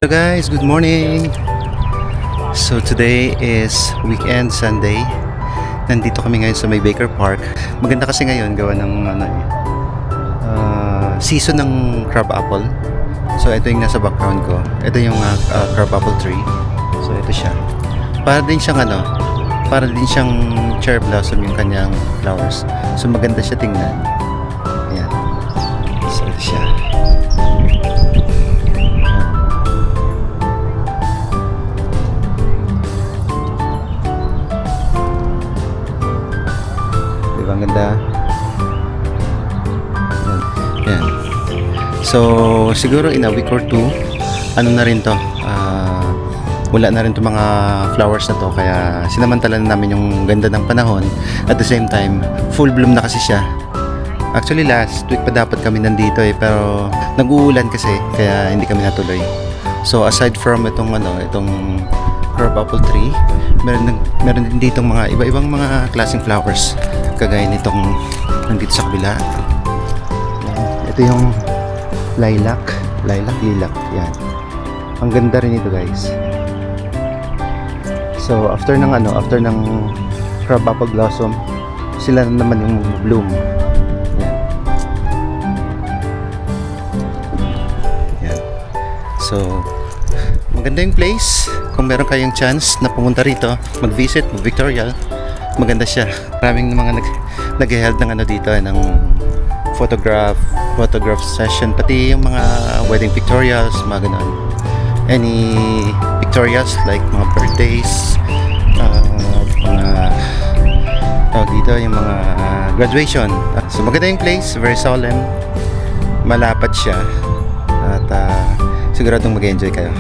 Hello guys, good morning. So today is weekend, Sunday. Nandito kami ngayon sa may Baker Park. Maganda kasi ngayon gawa ng season ng crab apple. So ito yung nasa background ko. Ito yung crab apple tree. So ito siya. Para din siyang cherry blossom yung kanyang flowers. So maganda siya tingnan. Ayan. So ito siya. Diba ang ganda? Yan. So siguro in a week or two ano na rin to, wala na rin to mga flowers na to, kaya sinamantala na namin yung ganda ng panahon. At the same time full bloom na kasi siya. Actually last week pa dapat kami nandito pero nag-uulan kasi kaya hindi kami natuloy. So aside from itong crab apple tree, meron din ditong mga iba-ibang mga klaseng flowers kagaya nitong nandito sa kabila. Ito yung lilac. Yan. Ang ganda rin ito guys. So after ng crab apple blossom, sila na naman yung bloom. Yan. So maganda yung place. Kung meron kayong chance na pumunta rito, mag-visit, mag-Victorial, maganda siya. Maraming mga nag-held ng dito, ng photograph session, pati yung mga wedding pictorials, mga ganun. Any pictorials like mga birthdays, dito yung mga graduation. So maganda yung place, very solemn, malapad siya, at siguradong mag-enjoy kayo.